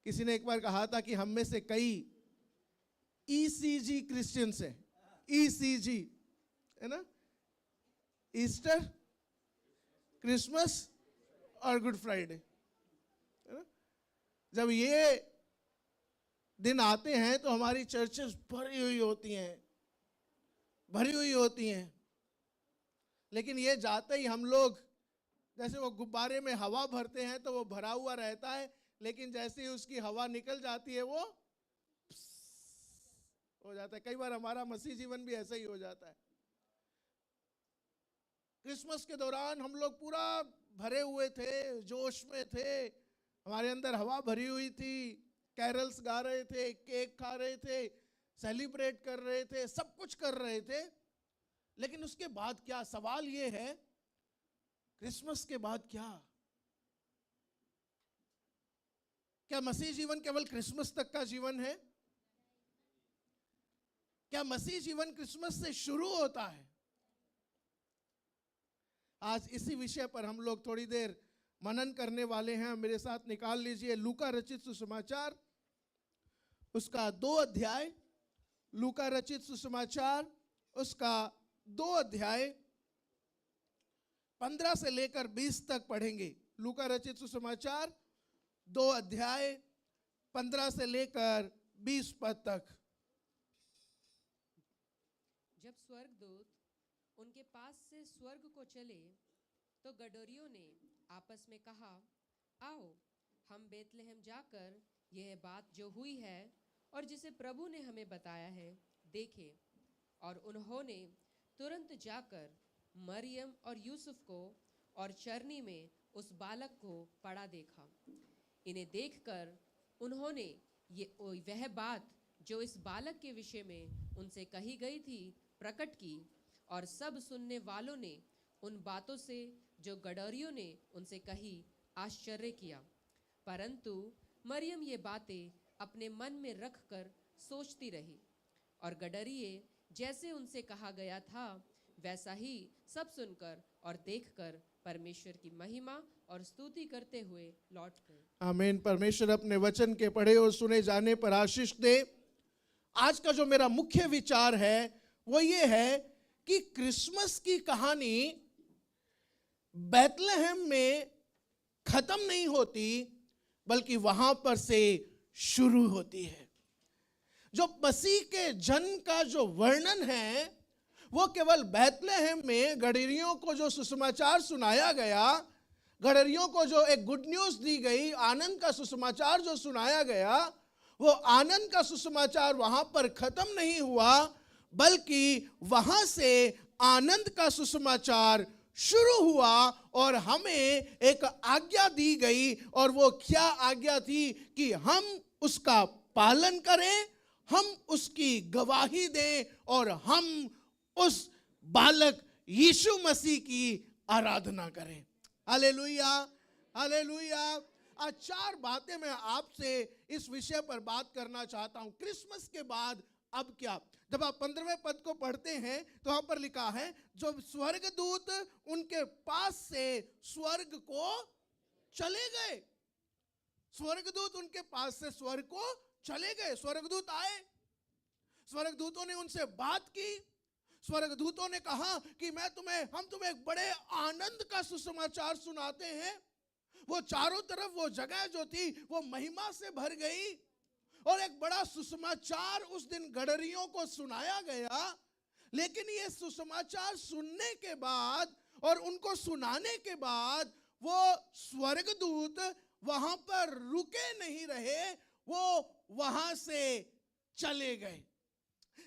किसी ने एक बार कहा था कि हम में से कई ईसीजी क्रिश्चियंस हैं। ईसीजी है ना, ईस्टर, क्रिसमस और गुड फ्राइडे, है ना। जब ये दिन आते हैं तो हमारी चर्चेस भरी हुई होती हैं, भरी हुई होती हैं। लेकिन ये जाते ही हम लोग जैसे वो गुब्बारे में हवा भरते हैं तो वो भरा हुआ रहता है, लेकिन जैसे ही उसकी हवा निकल जाती है वो हो जाता है। कई बार हमारा मसीह जीवन भी ऐसा ही हो जाता है। क्रिसमस के दौरान हम लोग पूरा भरे हुए थे, जोश में थे, हमारे अंदर हवा भरी हुई थी, कैरल्स गा रहे थे, केक खा रहे थे, सेलिब्रेट कर रहे थे, सब कुछ कर रहे थे। लेकिन उसके बाद क्या? सवाल ये है, क्रिसमस के बाद क्या? क्या मसीह जीवन केवल क्रिसमस तक का जीवन है? क्या मसीह जीवन क्रिसमस से शुरू होता है? आज इसी विषय पर हम लोग थोड़ी देर मनन करने वाले हैं। मेरे साथ निकाल लीजिए लूका रचित सुसमाचार, उसका 2 अध्याय। लूका रचित सुसमाचार उसका 2 अध्याय 15 से लेकर 20 तक पढ़ेंगे। लूका रचित सुसमाचार 2 अध्याय 15 से लेकर 20 पद तक। जब स्वर्गदूत उनके पास से स्वर्ग को चले तो गडोरियों ने आपस में कहा, आओ हम बेतलेहम जाकर यह बात जो हुई है और जिसे प्रभु ने हमें बताया है देखें। और उन्होंने तुरंत जाकर मरियम और यूसुफ को और चरनी में उस बालक को पड़ा देखा। इन्हें देखकर उन्होंने वह बात जो इस बालक के विषय में उनसे कही गई थी प्रकट की, और सब सुनने वालों ने उन बातों से जो गडोरियों ने उनसे कही आश्चर्य किया। परंतु मरियम ये बातें अपने मन में रखकर सोचती रही, और गडरिये जैसे उनसे कहा गया था वैसा ही सब सुनकर और देखकर परमेश्वर की महिमा और स्तुति करते हुए लौट गए। आमीन। परमेश्वर अपने वचन के पढ़े और सुने जाने पर आशीष दे। आज का जो मेरा मुख्य विचार है वो ये है कि क्रिसमस की कहानी बेथलेहम में खत्म नहीं होती, बल्कि वहां पर से शुरू होती है। जो मसीह के जन्म का जो वर्णन है वो केवल बेथलेहम में गडरियों को जो सुसमाचार सुनाया गया, गडरियों को जो एक गुड न्यूज दी गई, आनंद का सुसमाचार जो सुनाया गया, वो आनंद का सुसमाचार वहां पर खत्म नहीं हुआ, बल्कि वहां से आनंद का सुसमाचार शुरू हुआ और हमें एक आज्ञा दी गई। और वो क्या आज्ञा थी? कि हम उसका पालन करें, हम उसकी गवाही दें और हम उस बालक यीशु मसीह की आराधना करें। Hallelujah, hallelujah. आज 4 बातें मैं आपसे इस विषय पर बात करना चाहता हूं। क्रिसमस के बाद अब क्या? जब आप 15वें पद को पढ़ते हैं तो वहां पर लिखा है, जो स्वर्गदूत उनके पास से स्वर्ग को चले गए। स्वर्गदूत उनके पास से स्वर्ग को चले गए। स्वर्गदूत आए, स्वर्गदूतों ने उनसे बात की। स्वर्गदूतों ने कहा कि हम तुम्हें एक बड़े आनंद का सुसमाचार सुनाते हैं। वो चारों तरफ वो जगह जो थी वो महिमा से भर गई और एक बड़ा सुसमाचार उस दिन गडरियों को सुनाया गया। लेकिन ये सुसमाचार सुनने के बाद और उनको सुनाने के बाद वो स्वर्गदूत वहां पर रुके नहीं रहे, वो वहां से चले गए।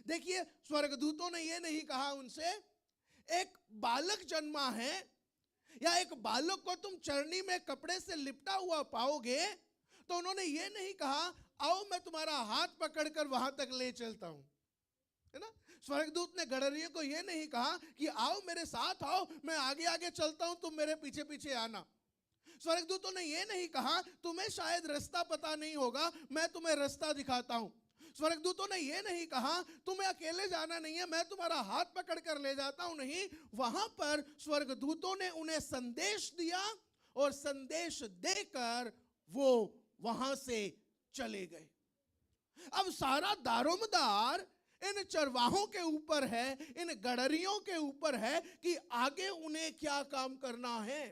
देखिए, स्वर्गदूतों ने ये नहीं कहा उनसे एक बालक जन्मा है या एक बालक को तुम चरनी में कपड़े से लिपटा हुआ पाओगे, तो उन्होंने ये नहीं कहा आओ मैं तुम्हारा हाथ पकड़कर वहां तक ले चलता हूं, है ना। स्वर्गदूत ने गडरियों को ये नहीं कहा कि आओ मेरे साथ आओ, मैं आगे आगे चलता हूं, तुम मेरे पीछे पीछे आना। स्वर्गदूतों ने ये नहीं कहा तुम्हें शायद रास्ता पता नहीं होगा, मैं तुम्हें रास्ता दिखाता हूं। स्वर्गदूतों ने ये नहीं कहा तुम्हें अकेले जाना नहीं है, मैं तुम्हारा हाथ पकड़ कर ले जाता हूं। नहीं, वहां पर स्वर्गदूतों ने उन्हें संदेश दिया और संदेश देकर वो वहां से चले गए। अब सारा दारोमदार इन चरवाहों के ऊपर है, इन गडरियों के ऊपर है कि आगे उन्हें क्या काम करना है।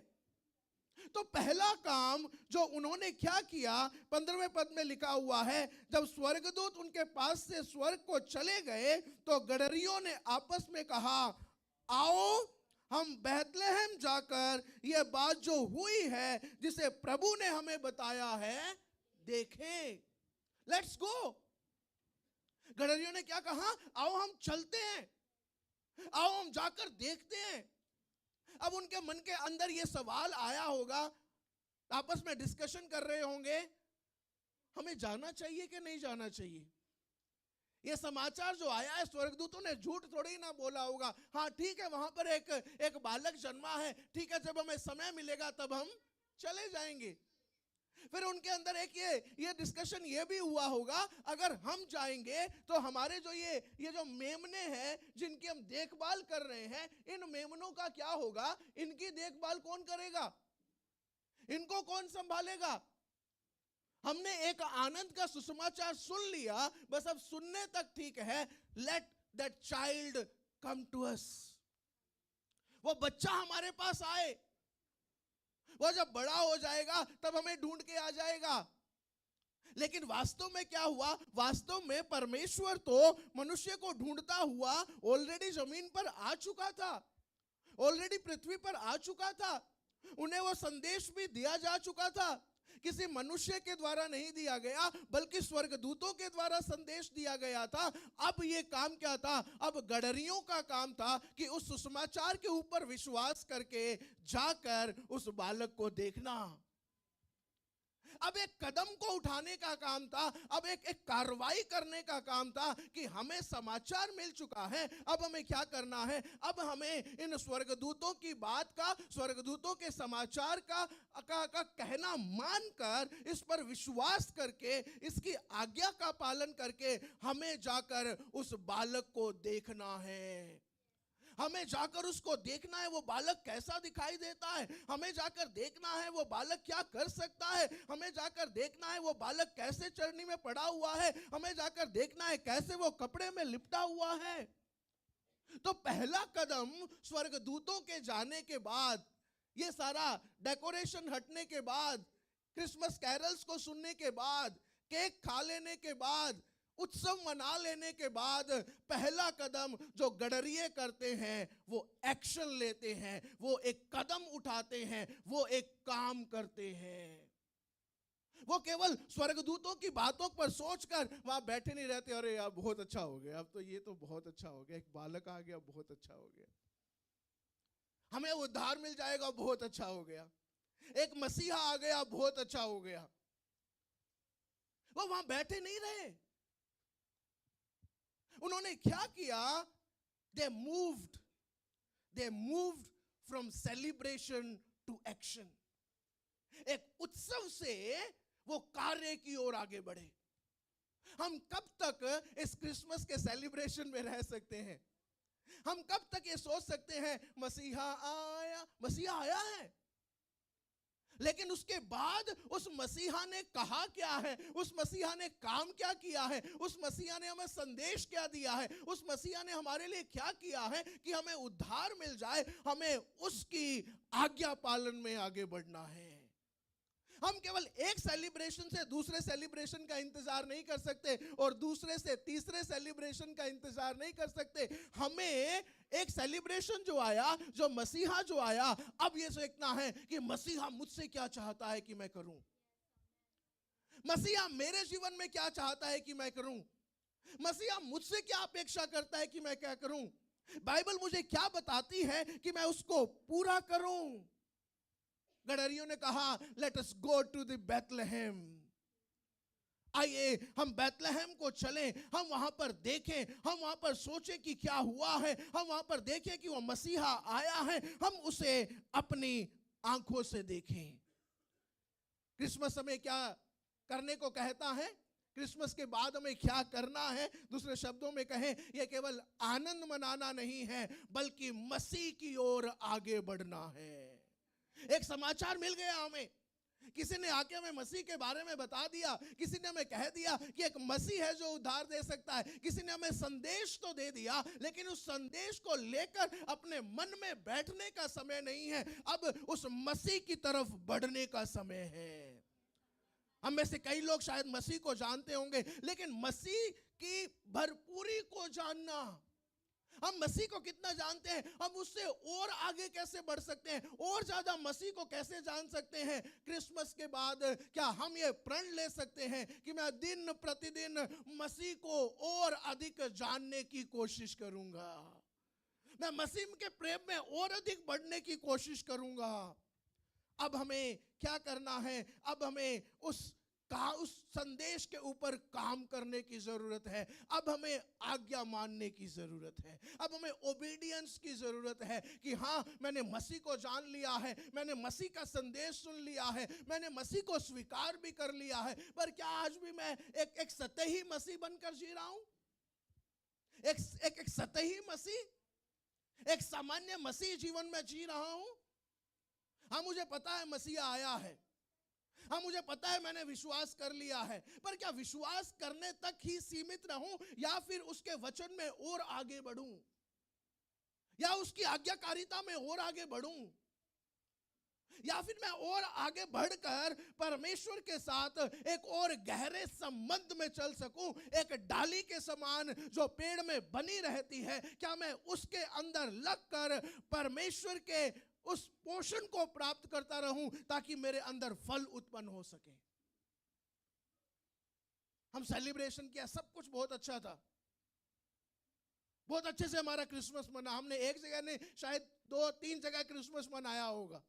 तो पहला काम जो उन्होंने क्या किया, 15वें पद में लिखा हुआ है, जब स्वर्गदूत उनके पास से स्वर्ग को चले गए तो गडरियों ने आपस में कहा, आओ हम बैतलहम जाकर यह बात जो हुई है जिसे प्रभु ने हमें बताया है देखें। Let's go. गडरियों ने क्या कहा, आओ हम चलते हैं, आओ हम जाकर देखते हैं। अब उनके मन के अंदर यह सवाल आया होगा, आपस में डिस्कशन कर रहे होंगे, हमें जाना चाहिए कि नहीं जाना चाहिए। यह समाचार जो आया है, स्वर्गदूतों ने झूठ थोड़ी ना बोला होगा। हाँ ठीक है, वहां पर एक बालक जन्मा है, ठीक है, जब हमें समय मिलेगा तब हम चले जाएंगे। फिर उनके अंदर एक ये डिस्कशन ये भी हुआ होगा, अगर हम जाएंगे तो हमारे जो ये जो मेमने हैं जिनकी हम देखभाल कर रहे हैं, इन मेमनों का क्या होगा, इनकी देखभाल कौन करेगा, इनको कौन संभालेगा। हमने एक आनंद का सुसमाचार सुन लिया, बस अब सुनने तक ठीक है। Let that child come to us. वो बच्चा हमारे पास आए, वो जब बड़ा हो जाएगा तब हमें ढूंढ के आ जाएगा। लेकिन वास्तव में क्या हुआ, वास्तव में परमेश्वर तो मनुष्य को ढूंढता हुआ ऑलरेडी जमीन पर आ चुका था, ऑलरेडी पृथ्वी पर आ चुका था। उन्हें वो संदेश भी दिया जा चुका था। किसी मनुष्य के द्वारा नहीं दिया गया, बल्कि स्वर्गदूतों के द्वारा संदेश दिया गया था। अब ये काम क्या था, अब गडरियों का काम था कि उस सुसमाचार के ऊपर विश्वास करके जाकर उस बालक को देखना। अब एक कदम को उठाने का काम था, अब एक कार्रवाई करने का काम था कि हमें समाचार मिल चुका है, अब हमें क्या करना है। अब हमें इन स्वर्गदूतों की बात का, स्वर्गदूतों के समाचार का कहना मानकर, इस पर विश्वास करके, इसकी आज्ञा का पालन करके हमें जाकर उस बालक को देखना है। हमें जाकर उसको देखना है, वो बालक कैसा दिखाई देता है। हमें जाकर देखना है वो बालक क्या कर सकता है। हमें जाकर देखना है वो बालक कैसे चरनी में पड़ा हुआ है। हमें जाकर देखना है कैसे वो कपड़े में लिपटा हुआ है। तो पहला कदम स्वर्गदूतों के जाने के बाद, ये सारा डेकोरेशन हटने के बाद, क्रिसमस कैरल्स को सुनने के बाद, केक खा लेने के बाद, उत्सव मना लेने के बाद, पहला कदम जो गडरिये करते हैं वो एक्शन लेते हैं, वो एक कदम उठाते हैं, वो एक काम करते हैं। वो केवल स्वर्गदूतों की बातों पर सोचकर वहां बैठे नहीं रहते, अरे यार बहुत अच्छा हो गया, अब तो ये तो बहुत अच्छा हो गया, एक बालक आ गया, बहुत अच्छा हो गया, हमें उद्धार मिल जाएगा, बहुत अच्छा हो गया, एक मसीहा आ गया, बहुत अच्छा हो गया। वो वहां बैठे नहीं रहे। उन्होंने क्या किया, they moved from celebration to action। एक उत्सव से वो कार्य की ओर आगे बढ़े। हम कब तक इस क्रिसमस के सेलिब्रेशन में रह सकते हैं? हम कब तक ये सोच सकते हैं मसीहा आया, मसीहा आया है, लेकिन उसके बाद उस मसीहा ने कहा क्या है, उस मसीहा ने काम क्या किया है, उस मसीहा ने हमें संदेश क्या दिया है, उस मसीहा ने हमारे लिए क्या किया है कि हमें उद्धार मिल जाए। हमें उसकी आज्ञा पालन में आगे बढ़ना है। हम केवल एक सेलिब्रेशन से दूसरे सेलिब्रेशन का इंतजार नहीं कर सकते और दूसरे से तीसरे सेलिब्रेशन का इंतजार नहीं कर सकते। हमें एक सेलिब्रेशन जो आया, जो मसीहा जो आया, अब ये देखना है कि मसीहा मुझसे क्या चाहता है कि मैं करूं, मसीहा मेरे जीवन में क्या चाहता है कि मैं करूं, मसीहा मुझसे क्या अपेक्षा करता है कि मैं क्या करूं, बाइबल मुझे क्या बताती है कि मैं उसको पूरा करूं। गडरियों ने कहा, let us go to the Bethlehem. आइए हम बैतलहम को चलें, हम वहां पर देखें, हम वहां पर सोचें कि क्या हुआ है, हम वहां पर देखें कि वो मसीहा आया है, हम उसे अपनी आंखों से देखें। क्रिसमस हमें क्या करने को कहता है, क्रिसमस के बाद हमें क्या करना है? दूसरे शब्दों में कहें, यह केवल आनंद मनाना नहीं है, बल्कि मसीह की ओर आगे बढ़ना है। एक समाचार मिल गया हमें, किसी ने आके हमें मसीह के बारे में बता दिया, किसी ने हमें कह दिया कि एक मसीह है जो उद्धार दे सकता है, किसी ने हमें संदेश तो दे दिया, लेकिन उस संदेश को लेकर अपने मन में बैठने का समय नहीं है। अब उस मसीह की तरफ बढ़ने का समय है। हम में से कई लोग शायद मसीह को जानते होंगे, लेकिन मसीह की भरपूरी को जानना, हम मसीह को कितना जानते हैं, हम उससे और आगे कैसे बढ़ सकते हैं, और ज्यादा मसीह को कैसे जान सकते हैं। क्रिसमस के बाद क्या हम ये प्रण ले सकते हैं कि मैं दिन प्रतिदिन मसीह को और अधिक जानने की कोशिश करूंगा, मैं मसीह के प्रेम में और अधिक बढ़ने की कोशिश करूंगा। अब हमें क्या करना है, अब हमें उस संदेश के ऊपर काम करने की जरूरत है। अब हमें आज्ञा मानने की जरूरत है, अब हमें ओबीडियंस की जरूरत है कि हाँ, मैंने मसीह को जान लिया है, मैंने मसीह का संदेश सुन लिया है, मैंने मसीह को स्वीकार भी कर लिया है, पर क्या आज भी मैं एक सतही मसीह बनकर जी रहा हूं? एक सतही मसीह, एक सामान्य मसीह जीवन में जी रहा हूं? हाँ, मुझे पता है मसीहा आया है, हाँ मुझे पता है मैंने विश्वास कर लिया है, पर क्या विश्वास करने तक ही सीमित रहूं, या फिर उसके वचन में और आगे बढ़ूं, या उसकी आज्ञाकारिता में और आगे बढ़ूं, या फिर मैं और आगे बढ़कर परमेश्वर के साथ एक और गहरे संबंध में चल सकूं, एक डाली के समान जो पेड़ में बनी रहती है, क्या मैं उसके अंदर लगकर परमेश्वर के उस पोषण को प्राप्त करता रहूं ताकि मेरे अंदर फल उत्पन्न हो सके। हम सेलिब्रेशन किया, सब कुछ बहुत अच्छा था, बहुत अच्छे से हमारा क्रिसमस मना, हमने एक जगह नहीं शायद 2-3 जगह क्रिसमस मनाया होगा,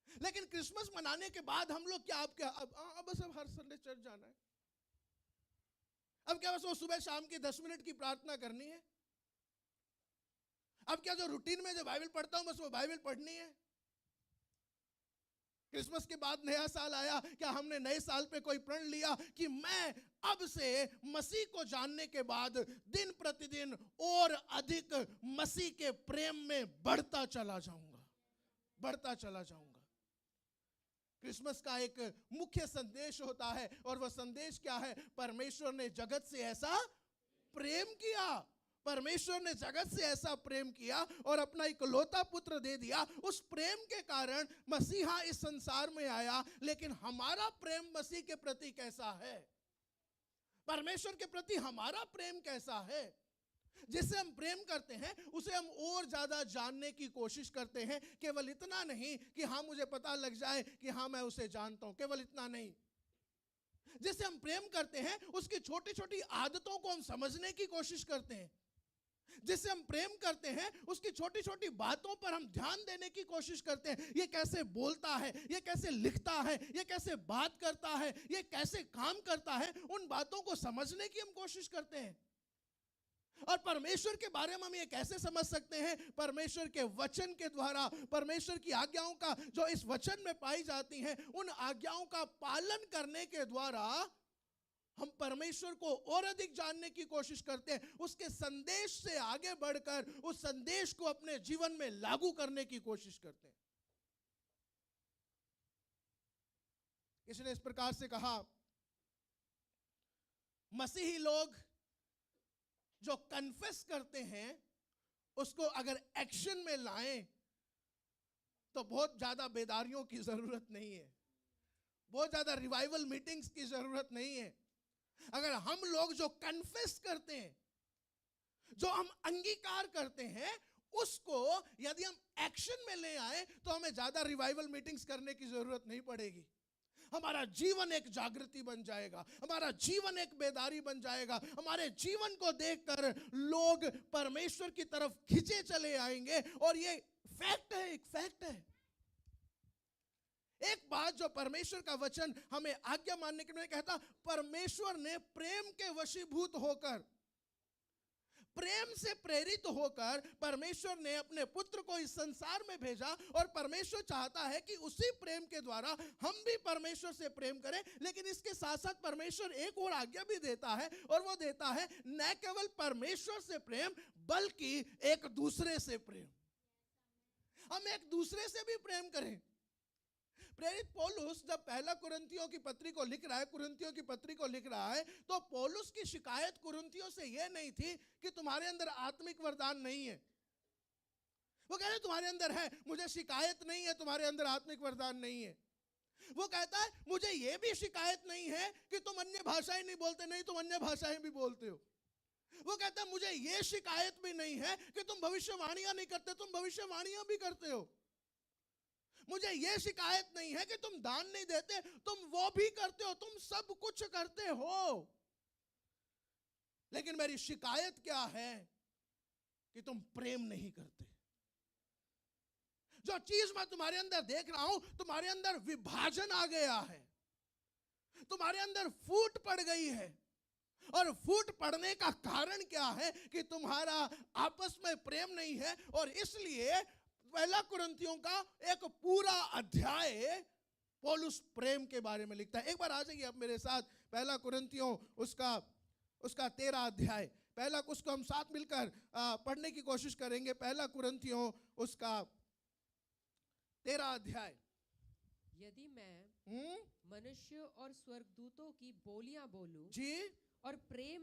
लेकिन क्रिसमस मनाने के बाद हम लोग क्या, अब बस अब हर संडे चर्च जाना है, अब क्या बस वो सुबह शाम की 10 मिनट की प्रार्थना करनी है, अब क्या जो रूटीन में जो बाइबल पढ़ता हूं बस वो बाइबल पढ़नी है। क्रिसमस के बाद नया साल आया, क्या हमने नए साल पे कोई प्रण लिया कि मैं अब से मसीह को जानने के बाद दिन प्रतिदिन और अधिक मसीह के प्रेम में बढ़ता चला जाऊंगा, बढ़ता चला जाऊंगा। क्रिसमस का एक मुख्य संदेश होता है, और वह संदेश क्या है? परमेश्वर ने जगत से ऐसा प्रेम किया, परमेश्वर ने जगत से ऐसा प्रेम किया और अपना इकलौता पुत्र दे दिया। उस प्रेम के कारण मसीहा इस संसार में आया, लेकिन हमारा प्रेम मसीह के प्रति कैसा है? परमेश्वर के प्रति हमारा प्रेम कैसा है? जिससे हम प्रेम करते हैं उसे हम और ज्यादा जानने की कोशिश करते हैं। केवल इतना नहीं कि हाँ मुझे पता लग जाए कि हाँ मैं उसे जानता हूं, केवल इतना नहीं, जिससे हम प्रेम करते हैं उसकी छोटी छोटी आदतों को हम समझने की कोशिश करते हैं। जिससे हम प्रेम करते हैं उसकी छोटी छोटी बातों पर हम ध्यान देने की कोशिश करते हैं। ये कैसे बोलता है, ये कैसे लिखता है, ये कैसे बात करता है, ये कैसे काम करता है, उन बातों को समझने की हम कोशिश करते हैं। और परमेश्वर के बारे में हम ये कैसे समझ सकते हैं? परमेश्वर के वचन के द्वारा, परमेश्वर की आज्ञाओं का जो इस वचन में पाई जाती हैं, उन आज्ञाओं का पालन करने के द्वारा हम परमेश्वर को और अधिक जानने की कोशिश करते हैं, उसके संदेश से आगे बढ़कर उस संदेश को अपने जीवन में लागू करने की कोशिश करते हैं। किसी ने इस प्रकार से कहा, मसीही लोग जो कन्फेस करते हैं उसको अगर एक्शन में लाएं तो बहुत ज्यादा बेदारियों की जरूरत नहीं है, बहुत ज्यादा रिवाइवल मीटिंग्स की जरूरत नहीं है। अगर हम लोग जो कन्फेस करते हैं, जो हम अंगीकार करते हैं, उसको यदि हम एक्शन में ले आए तो हमें ज्यादा रिवाइवल मीटिंग्स करने की जरूरत नहीं पड़ेगी। हमारा जीवन एक जागृति बन जाएगा, हमारा जीवन एक बेदारी बन जाएगा। हमारे जीवन को देखकर लोग परमेश्वर की तरफ खींचे चले आएंगे। और ये फैक्ट है, एक फैक्ट है। एक बात जो परमेश्वर का वचन हमें आज्ञा मानने के लिए कहता, परमेश्वर ने प्रेम के वशीभूत होकर, प्रेम से प्रेरित होकर परमेश्वर ने अपने पुत्र को इस संसार में भेजा। और परमेश्वर चाहता है कि उसी प्रेम के द्वारा हम भी परमेश्वर से प्रेम करें। लेकिन इसके साथ साथ परमेश्वर एक और आज्ञा भी देता है, और वो देता है न केवल परमेश्वर से प्रेम बल्कि एक दूसरे से प्रेम। हम एक दूसरे से भी प्रेम करें। प्रेरित पौलुस जब पहला कुरिन्थियों की पत्री को लिख रहा है, कुरिन्थियों की पत्री को लिख रहा है, तो पौलुस की शिकायत कुरिन्थियों से यह नहीं थी कि तुम्हारे अंदर आत्मिक वरदान नहीं है। वो कह रहे तुम्हारे अंदर है, मुझे शिकायत नहीं है तुम्हारे अंदर आत्मिक वरदान नहीं है। वो कहता है मुझे यह भी शिकायत नहीं है कि तुम अन्य भाषाएं नहीं बोलते, नहीं तुम अन्य भाषाएं भी बोलते हो। वो कहता है मुझे यह शिकायत भी नहीं है कि तुम भविष्यवाणियां नहीं करते, तुम भविष्यवाणियां भी करते हो। मुझे यह शिकायत नहीं है कि तुम दान नहीं देते, तुम वो भी करते हो, तुम सब कुछ करते हो। लेकिन मेरी शिकायत क्या है कि तुम प्रेम नहीं करते। जो चीज मैं तुम्हारे अंदर देख रहा हूं, तुम्हारे अंदर विभाजन आ गया है, तुम्हारे अंदर फूट पड़ गई है। और फूट पड़ने का कारण क्या है कि तुम्हारा आपस में प्रेम नहीं है। और इसलिए पहला कुरिन्थियों का एक पूरा अध्याय पौलुस प्रेम के बारे में लिखता है। एक बार आ जाइए अब मेरे साथ पहला कुरिन्थियों उसका 13 अध्याय। पहला उसको हम साथ मिलकर पढ़ने की कोशिश करेंगे। पहला कुरिन्थियों उसका 13 अध्याय। यदि मैं मनुष्य और स्वर्गदूतों की बोलियां बोलूं जी और प्रेम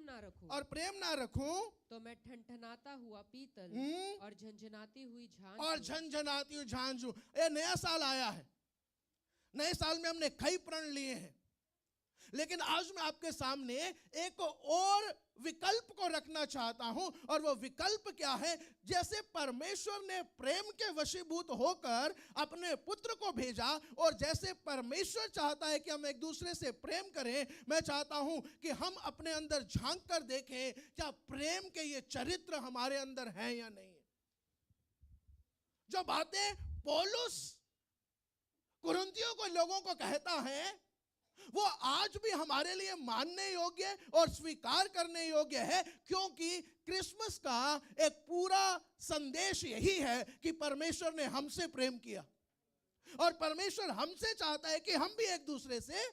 ना रखूं तो मैं ठनठनाता हुआ पीतल और झंझनाती हुई झांझ हूं। ये नया साल आया है, नए साल में हमने कई प्रण लिए हैं, लेकिन आज मैं आपके सामने एक और विकल्प को रखना चाहता हूं। और वो विकल्प क्या है? जैसे परमेश्वर ने प्रेम के वशीभूत होकर अपने पुत्र को भेजा, और जैसे परमेश्वर चाहता है कि हम एक दूसरे से प्रेम करें, मैं चाहता हूं कि हम अपने अंदर झांक कर देखें क्या प्रेम के ये चरित्र हमारे अंदर हैं या नहीं। जो बातें पौलुस कुरिन्थियों को लोगों को कहता है, वो आज भी हमारे लिए मानने योग्य और स्वीकार करने योग्य है, क्योंकि क्रिसमस का एक पूरा संदेश यही है कि परमेश्वर ने हमसे प्रेम किया और परमेश्वर हमसे चाहता है कि हम भी एक दूसरे से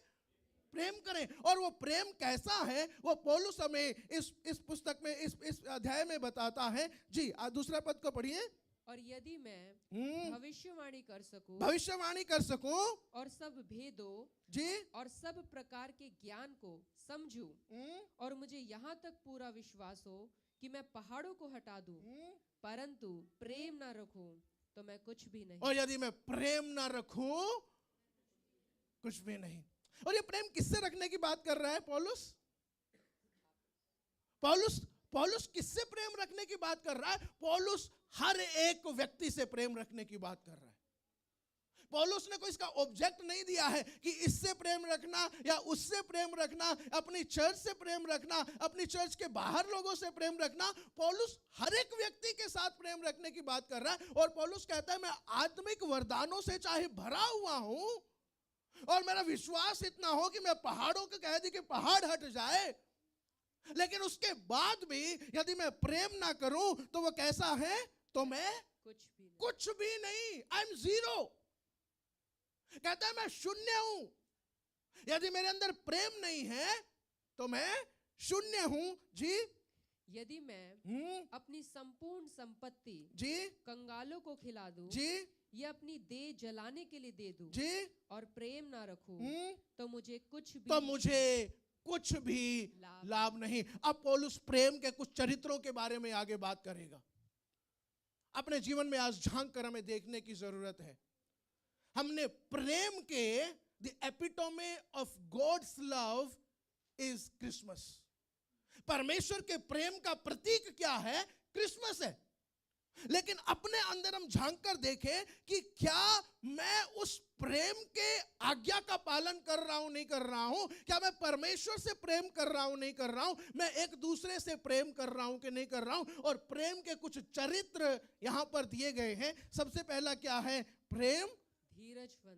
प्रेम करें। और वो प्रेम कैसा है वो पौलुस हमें इस पुस्तक में इस अध्याय में बताता है। जी दूसरा पद को पढ़िए। और यदि मैं भविष्यवाणी कर सकूं और सब भेदों जी और सब प्रकार के ज्ञान को समझूं, और मुझे यहाँ तक पूरा विश्वास हो कि मैं पहाड़ों को हटा दूं, परंतु प्रेम ना रखूं तो मैं कुछ भी नहीं। और यदि मैं प्रेम ना रखूं कुछ भी नहीं। और ये प्रेम किससे रखने की बात कर रहा है पौलुस? पौलुस किससे प्रेम रखने की बात कर रहा है? पौलुस हर एक व्यक्ति से प्रेम रखने की बात कर रहा है। पौलुस ने कोई इसका ऑब्जेक्ट नहीं दिया है कि इससे प्रेम रखना या उससे प्रेम रखना, अपनी चर्च से प्रेम रखना, अपनी चर्च के बाहर लोगों से प्रेम रखना। पौलुस हर एक व्यक्ति के साथ प्रेम रखने की बात कर रहा है। और पौलुस कहता है मैं आत्मिक वरदानों से चाहे भरा हुआ हूं और मेरा विश्वास इतना हो कि मैं पहाड़ों को कह दी कि पहाड़ हट जाए, लेकिन उसके बाद भी यदि मैं प्रेम ना करूं तो वो कैसा है? तो मैं कुछ भी नहीं। I am zero. कहता है मैं शून्य हूं। यदि मेरे अंदर प्रेम नहीं है तो मैं शून्य हूं। जी यदि मैं अपनी संपूर्ण संपत्ति जी कंगालों को खिला दूं, जी या अपनी देह जलाने के लिए दे दूं जी और प्रेम ना रखूं तो मुझे कुछ भी लाभ नहीं। अब पौलुस प्रेम के कुछ चरित्रों के बारे में आगे बात करेगा। अपने जीवन में आज झांक कर हमें देखने की जरूरत है। हमने प्रेम के the epitome of God's love is Christmas. परमेश्वर के प्रेम का प्रतीक क्या है? क्रिसमस है। लेकिन अपने अंदर हम झांक कर देखें कि क्या मैं उस प्रेम के आज्ञा का पालन कर रहा हूं, नहीं कर रहा हूं? क्या मैं परमेश्वर से प्रेम कर रहा हूं, नहीं कर रहा हूं? मैं एक दूसरे से प्रेम कर रहा हूं कि नहीं कर रहा हूं? और प्रेम के कुछ चरित्र यहां पर दिए गए हैं। सबसे पहला क्या है? प्रेम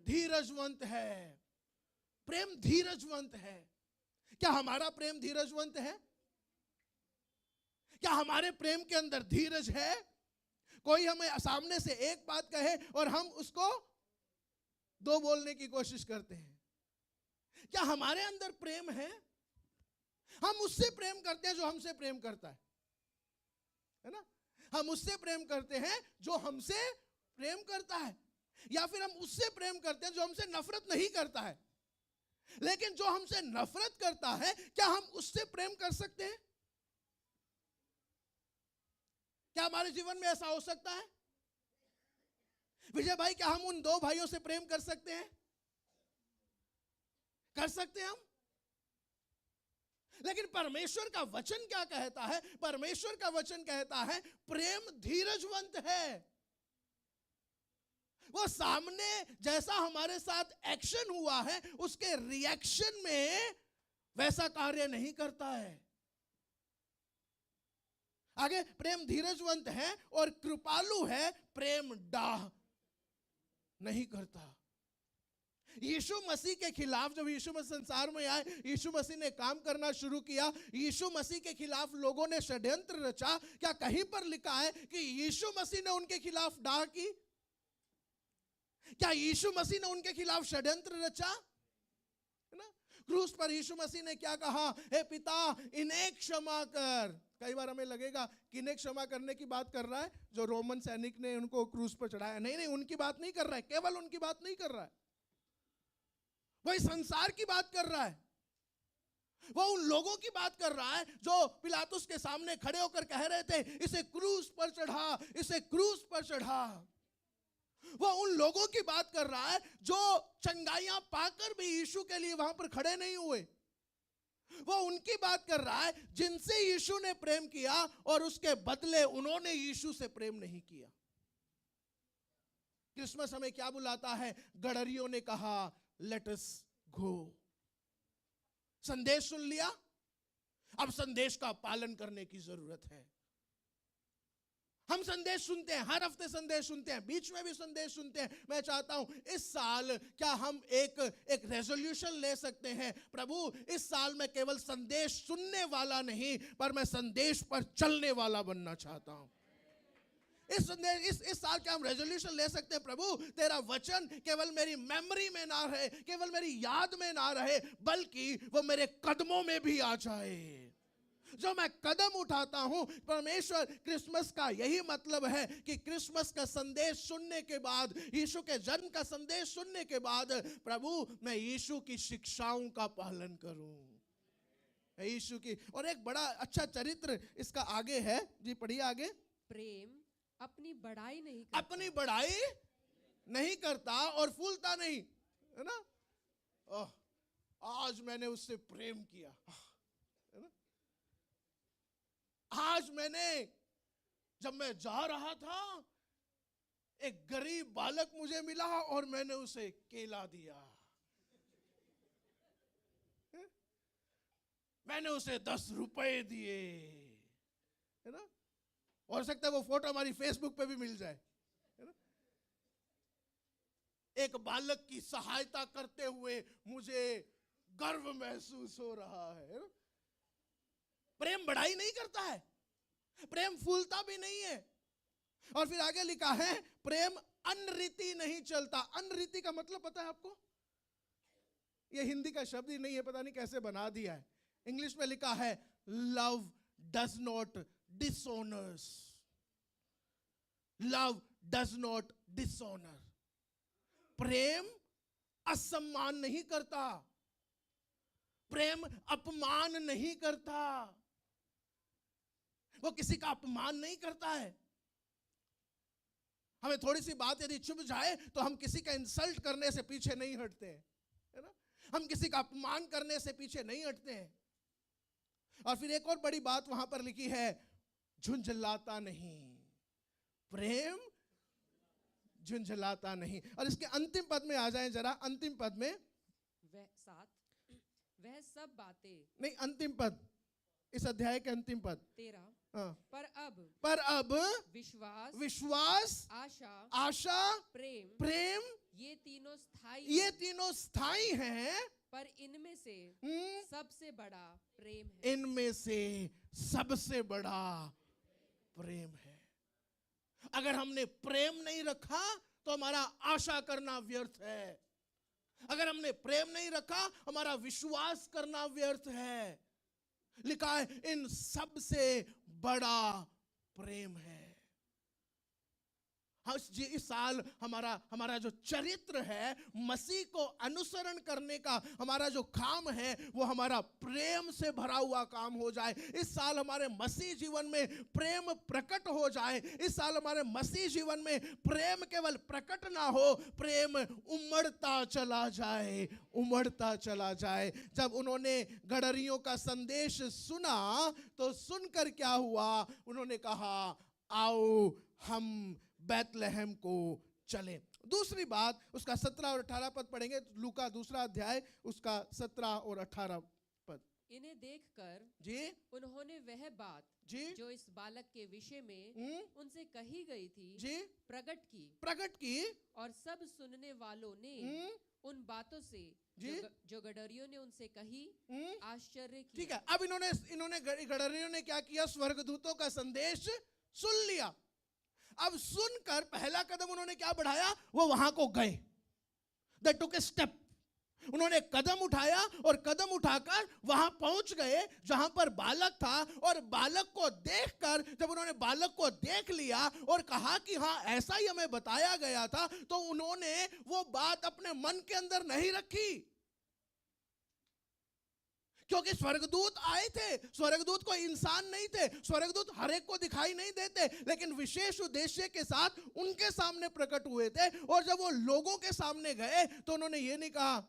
धीरजवंत है। प्रेम धीरजवंत है। क्या हमारा प्रेम धीरजवंत है? क्या हमारे प्रेम के अंदर धीरज है? कोई हमें सामने से एक बात कहे और हम उसको दो बोलने की कोशिश करते हैं। क्या हमारे अंदर प्रेम है? हम उससे प्रेम करते हैं जो हमसे प्रेम करता है ना? हम उससे प्रेम करते हैं जो हमसे प्रेम करता है। या फिर हम उससे प्रेम करते हैं जो हमसे नफरत नहीं करता है। लेकिन जो हमसे नफरत करता है, क्या हम उससे प्रेम कर सकते हैं? क्या हमारे जीवन में ऐसा हो सकता है? विजय भाई, क्या हम उन दो भाइयों से प्रेम कर सकते हैं? कर सकते हैं हम। लेकिन परमेश्वर का वचन क्या कहता है? परमेश्वर का वचन कहता है प्रेम धीरजवंत है। वो सामने जैसा हमारे साथ एक्शन हुआ है, उसके रिएक्शन में वैसा कार्य नहीं करता है। आगे, प्रेम धीरजवंत है और कृपालु है, प्रेम डाह नहीं करता। यीशु मसीह के खिलाफ जब यीशु मसीह संसार में आए, यीशु मसीह ने काम करना शुरू किया, यीशु मसीह के खिलाफ लोगों ने षड्यंत्र रचा। क्या कहीं पर लिखा है कि यीशु मसीह ने उनके खिलाफ डाह की? क्या यीशु मसीह ने उनके खिलाफ षड्यंत्र रचा? है ना? क्रूस पर यीशु मसीह ने क्या कहा? हे पिता, इन्हें क्षमा कर। कई बार हमें लगेगा कि इन्हें क्षमा करने की बात कर रहा है जो रोमन सैनिक ने उनको क्रूस पर चढ़ाया। नहीं नहीं, उनकी बात नहीं कर रहा है, केवल उनकी बात नहीं कर रहा है, वही संसार की बात कर रहा है। वो उन लोगों की बात कर रहा है जो पिलातुस के सामने खड़े होकर कह रहे थे इसे क्रूस पर चढ़ा, इसे क्रूस पर चढ़ा। वो उन लोगों की बात कर रहा है जो चंगाइयां पाकर भी यीशु के लिए वहां पर खड़े नहीं हुए। वो उनकी बात कर रहा है जिनसे यीशु ने प्रेम किया और उसके बदले उन्होंने यीशु से प्रेम नहीं किया। क्रिसमस हमें क्या बुलाता है? गडरियों ने कहा लेट अस गो। संदेश सुन लिया, अब संदेश का पालन करने की जरूरत है। हम संदेश सुनते हैं, हर हफ्ते संदेश सुनते हैं, बीच में भी संदेश सुनते हैं। मैं चाहता हूं इस साल क्या हम एक रेजोल्यूशन ले सकते हैं? प्रभु, इस साल मैं केवल संदेश सुनने वाला नहीं, पर मैं संदेश पर चलने वाला बनना चाहता हूं। इस साल क्या हम रेजोल्यूशन ले सकते हैं? प्रभु, तेरा वचन केवल मेरी मेमोरी में ना रहे, केवल मेरी याद में ना रहे, बल्कि वो मेरे कदमों में भी आ जाए। जो मैं कदम उठाता हूं, परमेश्वर, क्रिसमस का यही मतलब है कि क्रिसमस का संदेश सुनने के बाद, यीशु के जन्म का संदेश सुनने के बाद, प्रभु, मैं यीशु की शिक्षाओं का पालन करूं। यीशु की, और एक बड़ा अच्छा चरित्र इसका आगे है जी, पढ़िए आगे। प्रेम अपनी बढ़ाई नहीं करता, अपनी बढ़ाई नहीं करता और फूलता नहीं, है ना? आज मैंने उससे प्रेम किया, है ना? आज मैंने, जब मैं जा रहा था, एक गरीब बालक मुझे मिला और मैंने उसे केला दिया, मैंने उसे 10 रुपए दिए, है ना? हो सकता है वो फोटो हमारी फेसबुक पे भी मिल जाए, है ना? एक बालक की सहायता करते हुए मुझे गर्व महसूस हो रहा है ना? प्रेम बढ़ाई नहीं करता है, प्रेम फूलता भी नहीं है। और फिर आगे लिखा है प्रेम अनरीति नहीं चलता। अनरीति का मतलब पता है आपको? ये हिंदी का शब्द ही नहीं है, पता नहीं कैसे बना दिया है। इंग्लिश में लिखा है love does not dishonours. Love does not dishonour. प्रेम असम्मान नहीं करता, प्रेम अपमान नहीं करता, वो किसी का अपमान नहीं करता है। हमें थोड़ी सी बात यदि चुभ जाए तो हम किसी का इंसल्ट करने से पीछे नहीं हटते हैं, है ना? हम किसी का अपमान करने से पीछे नहीं हटते हैं। और फिर एक और बड़ी बात वहां पर लिखी है, झुंझलाता नहीं। प्रेम झुंझलाता नहीं। और इसके अंतिम पद में आ जाएं जरा, अंतिम पद में, वह सब बातें, नहीं, अंतिम पद, इस अध्याय के अंतिम पद 13। हाँ। पर अब विश्वास, आशा, प्रेम, ये तीनों स्थायी हैं, पर इनमें से सबसे बड़ा प्रेम है। इनमें से सबसे बड़ा प्रेम है। अगर हमने प्रेम नहीं रखा तो हमारा आशा करना व्यर्थ है। अगर हमने प्रेम नहीं रखा, हमारा विश्वास करना व्यर्थ है। लिखा है इन सबसे बड़ा प्रेम है। इस साल हमारा जो चरित्र है, मसीह को अनुसरण करने का हमारा जो काम है, वो हमारा प्रेम से भरा हुआ काम हो जाए। इस साल हमारे मसीह जीवन में प्रेम प्रकट हो जाए। इस साल हमारे मसीह जीवन में प्रेम केवल प्रकट ना हो, प्रेम उमड़ता चला जाए, उमड़ता चला जाए। जब उन्होंने गडरियों का संदेश सुना तो सुनकर क्या हुआ, उन्होंने कहा आओ हम बैतलहम को चलें। दूसरी बात, उसका 17 और 18 पद पढ़ेंगे, लूका दूसरा अध्याय उसका 17 और 18 पद। इन्हें देखकर जी उन्होंने वह बात जी जो इस बालक के विषय में उनसे कही गई थी जी प्रकट की, और सब सुनने वालों ने उन बातों से जो गडरियों ने उनसे कही आश्चर्य किया। ठीक है, अब इन्होंने गडरियों ने क्या किया, स्वर्गदूतों का संदेश सुन लिया। अब सुनकर पहला कदम उन्होंने क्या बढ़ाया, वो वहां को गए। They took a step. उन्होंने कदम उठाया और कदम उठाकर वहां पहुंच गए जहां पर बालक था, और बालक को देखकर जब उन्होंने बालक को देख लिया और कहा कि हाँ ऐसा ही हमें बताया गया था, तो उन्होंने वो बात अपने मन के अंदर नहीं रखी, क्योंकि स्वर्गदूत आए थे। स्वर्गदूत कोई इंसान नहीं थे, स्वर्गदूत हर एक को दिखाई नहीं देते, लेकिन विशेष उद्देश्य के साथ उनके सामने प्रकट हुए थे। और जब वो लोगों के सामने गए तो उन्होंने ये नहीं कहा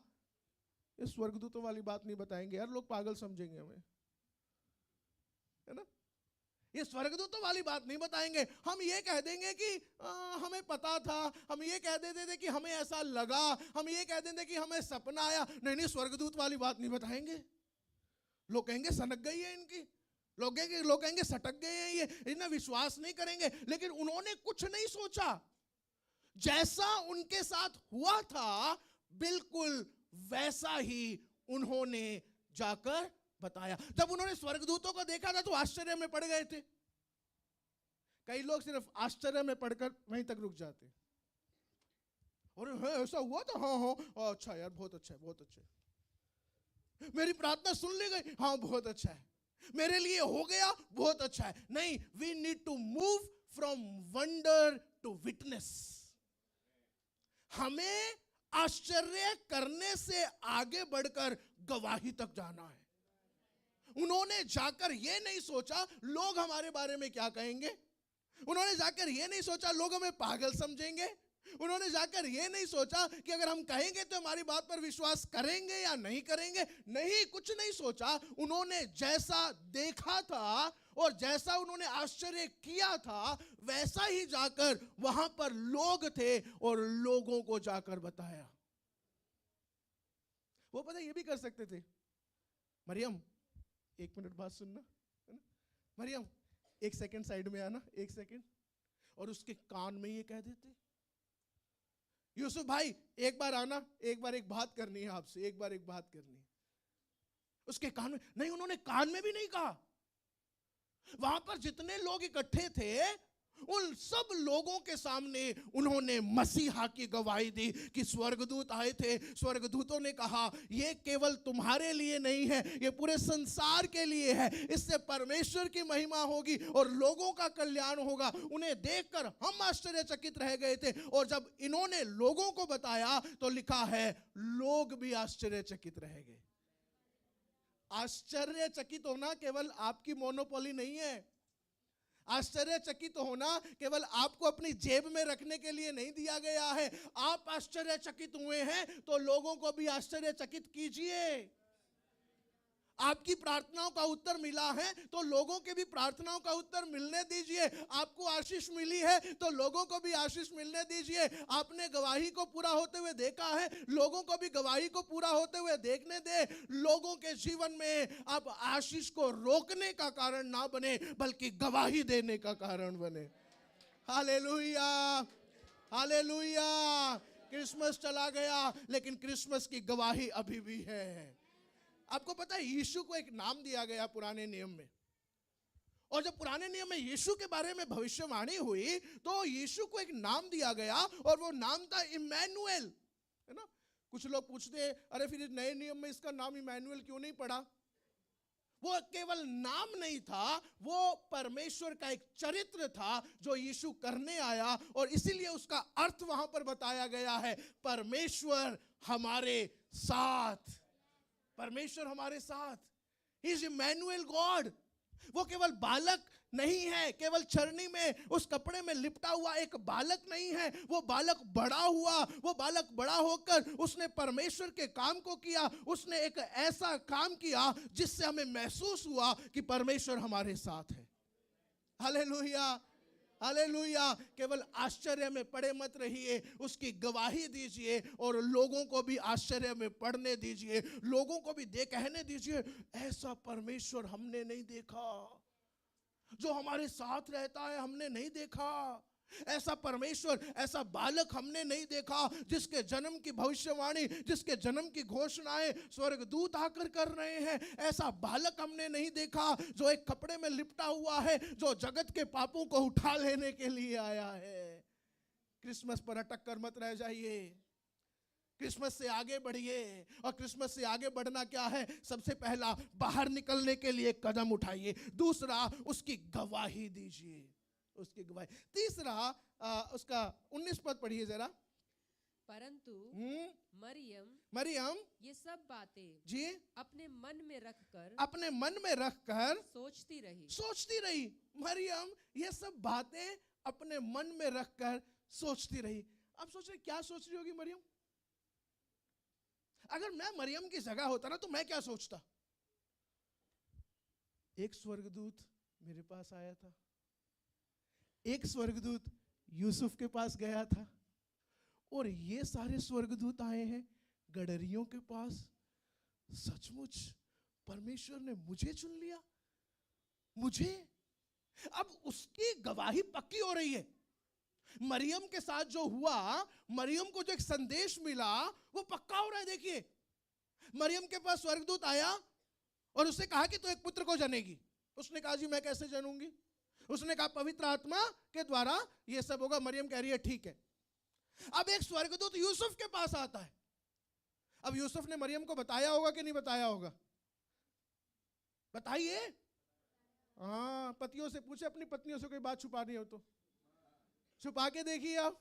ये स्वर्गदूतों वाली बात नहीं बताएंगे यार, लोग पागल समझेंगे हमें, है ना, ये स्वर्गदूतों वाली बात नहीं बताएंगे। हम ये कह देंगे कि हमें पता था, हम ये कह देते थे कि हमें ऐसा लगा, हम ये कह देते कि हमें सपना आया। नहीं, स्वर्गदूत वाली बात नहीं बताएंगे। लोग कहेंगे सनक गई है इनकी, लोग कहेंगे सटक गए हैं ये, इन्हें विश्वास नहीं करेंगे। लेकिन उन्होंने कुछ नहीं सोचा, जैसा उनके साथ हुआ था बिल्कुल वैसा ही उन्होंने जाकर बताया। जब उन्होंने स्वर्गदूतों को देखा था तो आश्चर्य में पड़ गए थे। कई लोग सिर्फ आश्चर्य में पड़कर वहीं तक रुक जाते, और ऐसा हुआ था, हाँ अच्छा यार, बहुत अच्छा है, बहुत अच्छा है, मेरी प्रार्थना सुन ली गई, हाँ बहुत अच्छा है, मेरे लिए हो गया, बहुत अच्छा है। नहीं, we need to move from wonder to witness. हमें आश्चर्य करने से आगे बढ़कर गवाही तक जाना है। उन्होंने जाकर ये नहीं सोचा लोग हमारे बारे में क्या कहेंगे, उन्होंने जाकर ये नहीं सोचा लोग हमें पागल समझेंगे, उन्होंने जाकर ये नहीं सोचा कि अगर हम कहेंगे तो हमारी बात पर विश्वास करेंगे या नहीं करेंगे। नहीं, कुछ नहीं सोचा। उन्होंने जैसा देखा था और जैसा उन्होंने आश्चर्य किया था वैसा ही जाकर वहां पर लोग थे और लोगों को जाकर बताया। वो पता ये भी कर सकते थे, मरियम एक मिनट बात सुनना, है ना, मरियम एक सेकंड साइड में आना, एक सेकंड, और उसके कान में ये कह देते, यूसुफ भाई एक बार आना, एक बार एक बात करनी है आपसे, एक बार एक बात करनी है। उसके कान में नहीं, उन्होंने कान में भी नहीं कहा। वहां पर जितने लोग इकट्ठे थे उन सब लोगों के सामने उन्होंने मसीहा की गवाही दी कि स्वर्गदूत आए थे। स्वर्गदूतों ने कहा ये केवल तुम्हारे लिए नहीं है, ये पूरे संसार के लिए है, इससे परमेश्वर की महिमा होगी और लोगों का कल्याण होगा। उन्हें देखकर हम आश्चर्यचकित रह गए थे, और जब इन्होंने लोगों को बताया तो लिखा है लोग भी आश्चर्यचकित रह गए। आश्चर्यचकित होना केवल आपकी मोनोपोली नहीं है। आश्चर्यचकित होना केवल आपको अपनी जेब में रखने के लिए नहीं दिया गया है। आप आश्चर्यचकित हुए हैं तो लोगों को भी आश्चर्यचकित कीजिए। आपकी प्रार्थनाओं का उत्तर मिला है तो लोगों के भी प्रार्थनाओं का उत्तर मिलने दीजिए। आपको आशीष मिली है तो लोगों को भी आशीष मिलने दीजिए। आपने गवाही को पूरा होते हुए देखा है, लोगों को भी गवाही को पूरा होते हुए देखने दे। लोगों के जीवन में आप आशीष को रोकने का कारण ना बने, बल्कि गवाही देने का कारण बने। Hallelujah, hallelujah. क्रिसमस चला गया लेकिन क्रिसमस की गवाही अभी भी है। आपको पता है यीशु को एक नाम दिया गया पुराने नियम में, और जब पुराने नियम में यीशु के बारे में भविष्यवाणी हुई तो यीशु को एक नाम दिया गया और वो नाम था इम्मानुएल, है ना। कुछ लोग पूछते हैं अरे फिर नए नियम में इसका नाम इम्मानुएल क्यों नहीं पड़ा। वो केवल नाम नहीं था, वो परमेश्वर का एक चरित्र था जो यीशु करने आया, और इसीलिए उसका अर्थ वहां पर बताया गया है, परमेश्वर हमारे साथ। परमेश्वर हमारे साथ, ही इज इमैनुअल गॉड। वो केवल बालक नहीं है, केवल चरनी में उस कपड़े में लिपटा हुआ एक बालक नहीं है, वो बालक बड़ा हुआ, वो बालक बड़ा होकर उसने परमेश्वर के काम को किया, उसने एक ऐसा काम किया जिससे हमें महसूस हुआ कि परमेश्वर हमारे साथ है। Hallelujah, hallelujah. केवल आश्चर्य में पड़े मत रहिए, उसकी गवाही दीजिए और लोगों को भी आश्चर्य में पड़ने दीजिए, लोगों को भी कहने दीजिए, ऐसा परमेश्वर हमने नहीं देखा, जो हमारे साथ रहता है हमने नहीं देखा, ऐसा परमेश्वर, ऐसा बालक हमने नहीं देखा, जिसके जन्म की भविष्यवाणी, जिसके जन्म की घोषणाएं स्वर्गदूत आकर कर रहे हैं, ऐसा बालक हमने नहीं देखा जो एक कपड़े में लिपटा हुआ है, जो जगत के पापों को उठा लेने के लिए आया है। क्रिसमस पर अटक कर मत रह जाइए, क्रिसमस से आगे बढ़िए। और क्रिसमस से आगे बढ़ना क्या है? सबसे पहला, बाहर निकलने के लिए कदम उठाइए। दूसरा, उसकी गवाही दीजिए, उसकी गवाही। तीसरा, उसका 19 पद पढ़िए जरा। परंतु मरियम मरियम ये सब बातें जी अपने मन में रखकर अपने मन में रखकर सोचती रही। मरियम ये सब बातें अपने मन में रखकर सोचती रही। अब सोच रहे क्या सोच रही होगी मरियम? अगर मैं मरियम की जगह होता ना तो मैं क्या सोचता? एक स्वर्गदूत मेरे पास आया था, एक स्वर्गदूत यूसुफ के पास गया था, और ये सारे स्वर्गदूत आए हैं गडरियों के पास। सचमुच परमेश्वर ने मुझे चुन लिया, मुझे। अब उसकी गवाही पक्की हो रही है। मरियम के साथ जो हुआ, मरियम को जो एक संदेश मिला, वो पक्का हो रहा है। देखिए, मरियम के पास स्वर्गदूत आया और उसने कहा कि तू एक पुत्र को जनेगी। उसने कहा जी मैं कैसे जनूंगी? उसने कहा पवित्र आत्मा के द्वारा ये सब होगा। मरियम कह रही है ठीक है। अब एक स्वर्गदूत यूसुफ के पास आता है। अब यूसुफ ने मरियम को बताया होगा कि नहीं बताया होगा? बताइए। हाँ, पतियों से पूछे, अपनी पत्नियों से कोई बात छुपानी हो तो छुपा के देखिए। आप,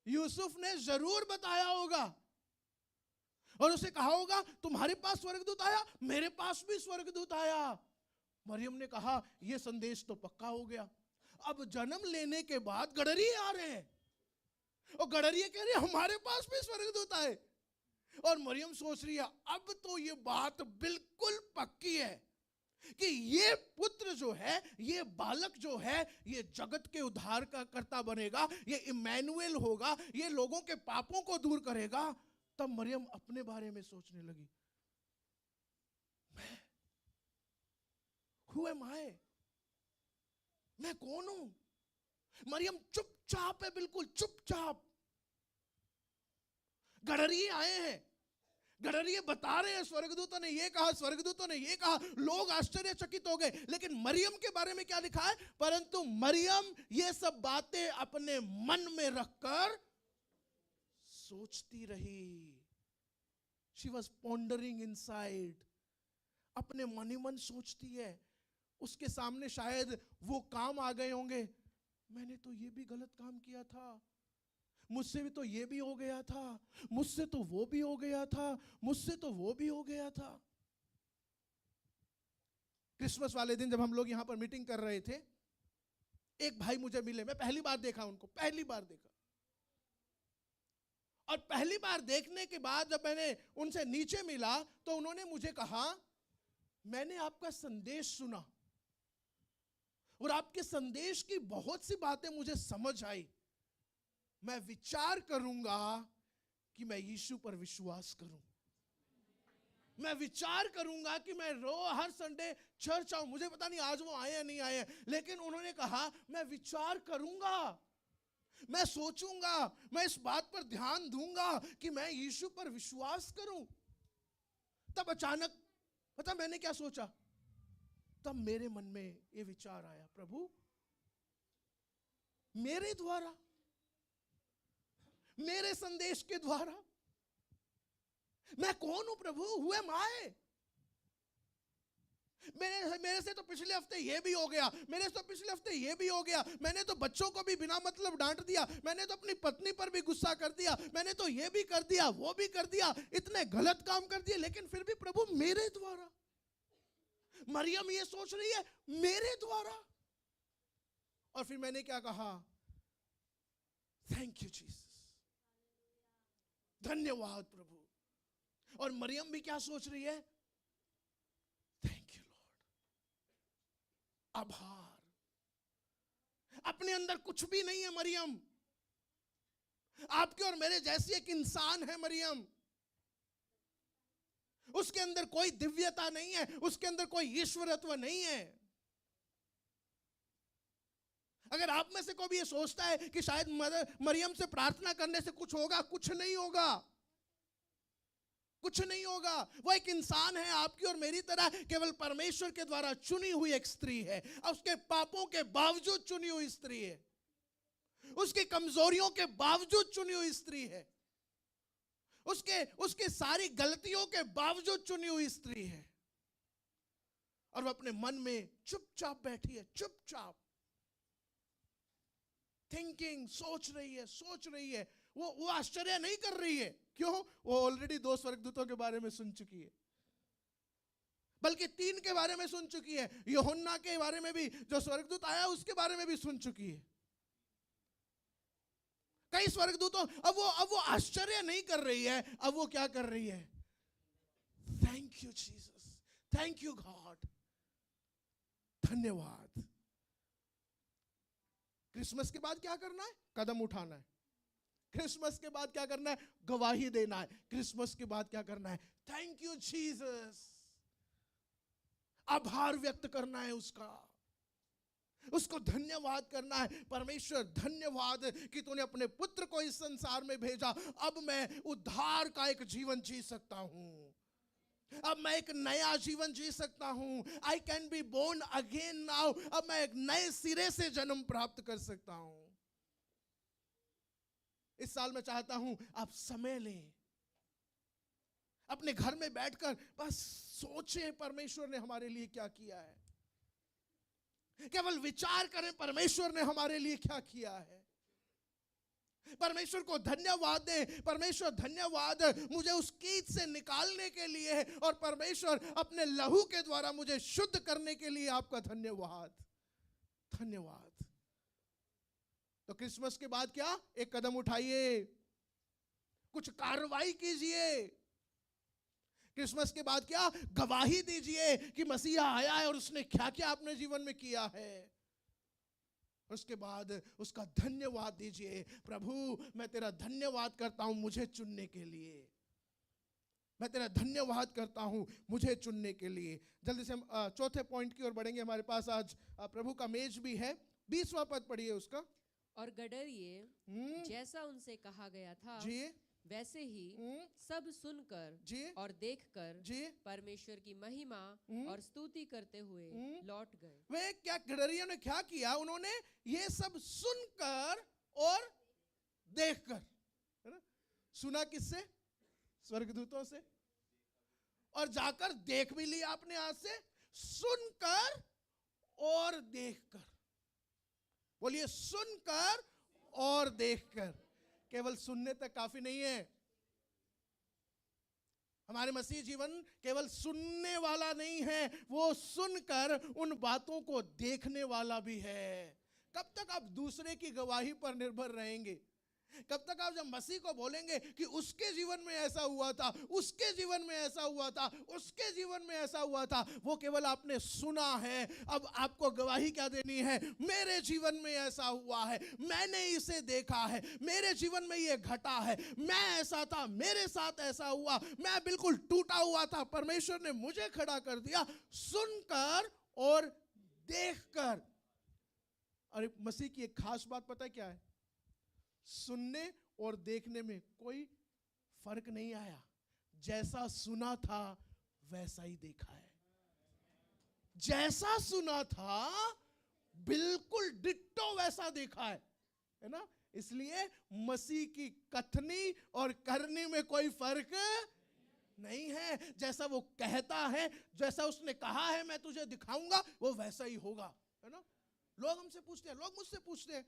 यूसुफ ने जरूर बताया होगा और उसे कहा होगा तुम्हारे पास स्वर्गदूत आया, मेरे पास भी स्वर्गदूत आया। मरियम ने कहा यह संदेश तो पक्का हो गया। अब जन्म लेने के बाद गडरिये आ रहे हैं और गडरिये कह रहे हैं हमारे पास भी स्वर्गदूत आए, और मरियम सोच रही है अब तो ये बात बिल्कुल पक्की है कि ये पुत्र जो है, ये बालक जो है, ये जगत के उद्धार का कर्ता बनेगा, ये इमैनुअल होगा, ये लोगों के पापों को दूर करेगा। तब मरियम अपने बारे में सोचने लगी, मैं, हु एम आई, मैं कौन हूं? मरियम चुपचाप है, बिल्कुल चुपचाप। गडरिये आए हैं, गडरिये बता रहे हैं स्वर्गदूतों ने ये कहा, स्वर्गदूतों ने ये कहा, लोग आश्चर्यचकित हो गए। लेकिन मरियम के बारे में क्या लिखा है? परंतु मरियम ये सब बातें अपने मन में रखकर सोचती रही। She was pondering inside. अपने मन ही मन सोचती है। उसके सामने शायद वो काम आ गए होंगे, मैंने तो ये भी गलत काम किया था, मुझसे भी तो ये भी हो गया था, मुझसे तो वो भी हो गया था, मुझसे तो वो भी हो गया था। क्रिसमस वाले दिन जब हम लोग यहां पर मीटिंग कर रहे थे, एक भाई मुझे मिले। मैं पहली बार देखा उनको, पहली बार देखा। और पहली बार देखने के बाद जब मैंने उनसे नीचे मिला तो उन्होंने मुझे कहा मैंने आपका संदेश सुना और आपके संदेश की बहुत सी बातें मुझे समझ आई। मैं विचार करूंगा कि मैं यीशु पर विश्वास करूं। मैं विचार करूंगा कि मैं हर संडे चर्च आऊं। मुझे पता नहीं आज वो आए या नहीं आए, लेकिन उन्होंने कहा मैं विचार करूंगा, मैं सोचूंगा, मैं इस बात पर ध्यान दूंगा कि मैं यीशु पर विश्वास करूं। तब अचानक पता मैंने क्या सोचा? तब मेरे मन में ये विचार आया, प्रभु मेरे द्वारा, मेरे संदेश के द्वारा मैं कौन हूं प्रभु? हु एम आई? मेरे से तो पिछले हफ्ते ये भी हो गया, मेरे से तो पिछले हफ्ते ये भी हो गया, मैंने तो बच्चों को भी बिना मतलब डांट दिया, मैंने तो अपनी पत्नी पर भी गुस्सा कर दिया, मैंने तो ये भी कर दिया, वो भी कर दिया, इतने गलत काम कर दिए, लेकिन फिर भी प्रभु मेरे द्वारा। मरियम ये सोच रही है मेरे द्वारा। और फिर मैंने क्या कहा? थैंक यू जीसस, धन्यवाद प्रभु। और मरियम भी क्या सोच रही है? थैंक यू लॉर्ड, आभार। अपने अंदर कुछ भी नहीं है मरियम, आपके और मेरे जैसी एक इंसान है मरियम। उसके अंदर कोई दिव्यता नहीं है, उसके अंदर कोई ईश्वरत्व नहीं है। अगर आप में से कोई भी ये सोचता है कि शायद मरियम से प्रार्थना करने से कुछ होगा, कुछ नहीं होगा, कुछ नहीं होगा। वो एक इंसान है आपकी और मेरी तरह, केवल परमेश्वर के द्वारा चुनी हुई एक स्त्री है, और उसके पापों के बावजूद चुनी हुई स्त्री है, उसकी कमजोरियों के बावजूद चुनी हुई स्त्री है, उसके सारी गलतियों के बावजूद चुनी हुई स्त्री है। और वो अपने मन में चुपचाप बैठी है, चुपचाप थिंकिंग, सोच रही है। वो आश्चर्य नहीं कर रही है। क्यों? वो ऑलरेडी 2 स्वर्गदूतों के बारे में सुन चुकी है, बल्कि 3 के बारे में सुन चुकी है। यूहन्ना के बारे में भी, जो स्वर्गदूत आया उसके बारे में भी सुन चुकी है। कई स्वर्गदूतों, अब वो आश्चर्य नहीं कर रही है, अब वो क्या कर रही है? Thank you Jesus, thank you God, धन्यवाद। क्रिसमस के बाद क्या करना है? कदम उठाना है। क्रिसमस के बाद क्या करना है? गवाही देना है। क्रिसमस के बाद क्या करना है? थैंक यू जीसस, आभार व्यक्त करना है उसको धन्यवाद करना है। परमेश्वर धन्यवाद कि तूने अपने पुत्र को इस संसार में भेजा, अब मैं उद्धार का एक जीवन जी सकता हूं, अब मैं एक नया जीवन जी सकता हूं। I can be born again now, अब मैं एक नए सिरे से जन्म प्राप्त कर सकता हूं। इस साल मैं चाहता हूं आप समय लें, अपने घर में बैठकर बस सोचें परमेश्वर ने हमारे लिए क्या किया है, केवल विचार करें परमेश्वर ने हमारे लिए क्या किया है। परमेश्वर को धन्यवाद दें। परमेश्वर धन्यवाद मुझे उस कीच से निकालने के लिए, और परमेश्वर अपने लहू के द्वारा मुझे शुद्ध करने के लिए आपका धन्यवाद, धन्यवाद। तो क्रिसमस के बाद क्या? एक कदम उठाइए, कुछ कार्रवाई कीजिए। क्रिसमस के बाद क्या? गवाही दीजिए कि मसीहा आया है और उसने क्या क्या अपने जीवन में किया है। उसके बाद उसका धन्यवाद दीजिए। प्रभु मैं तेरा धन्यवाद करता हूं मुझे चुनने के लिए, मैं तेरा धन्यवाद करता हूं मुझे चुनने के लिए। जल्दी से हम चौथे पॉइंट की ओर बढ़ेंगे। हमारे पास आज प्रभु का मेज भी है। 20वां पद पढ़िए उसका। और गडरिये जैसा उनसे कहा गया था जी वैसे ही सब सुनकर जी और देखकर जी परमेश्वर की महिमा और स्तुति करते हुए लौट गए। वे क्या, गडरियों ने क्या किया? उन्होंने ये सब सुनकर और देखकर, है ना? सुना किससे? स्वर्गदूतों से। और जाकर देख भी लिया अपने हाथ से। सुनकर और देखकर, बोलिए सुनकर और देखकर। केवल सुनने तक काफी नहीं है। हमारे मसीह जीवन केवल सुनने वाला नहीं है, वो सुनकर उन बातों को देखने वाला भी है। कब तक आप दूसरे की गवाही पर निर्भर रहेंगे? कब तक आप जब मसीह को बोलेंगे कि उसके जीवन में ऐसा हुआ था, उसके जीवन में ऐसा हुआ था, उसके जीवन में ऐसा हुआ था, वो केवल आपने सुना है। अब आपको गवाही क्या देनी है? मेरे जीवन में ऐसा हुआ है, मैंने इसे देखा है, मेरे जीवन में ये घटा है, मैं ऐसा था, मेरे साथ ऐसा हुआ, मैं बिल्कुल टूटा हुआ था, परमेश्वर ने मुझे खड़ा कर दिया। सुनकर और देखकर। और मसीह की एक खास बात पता है क्या है? सुनने और देखने में कोई फर्क नहीं आया। जैसा सुना था वैसा ही देखा है। जैसा सुना था बिल्कुल डिट्टो वैसा देखा है ना? इसलिए मसीह की कथनी और करनी में कोई फर्क नहीं है। जैसा वो कहता है, जैसा उसने कहा है मैं तुझे दिखाऊंगा, वो वैसा ही होगा, है ना। लोग हमसे पूछते हैं, लोग मुझसे पूछते हैं,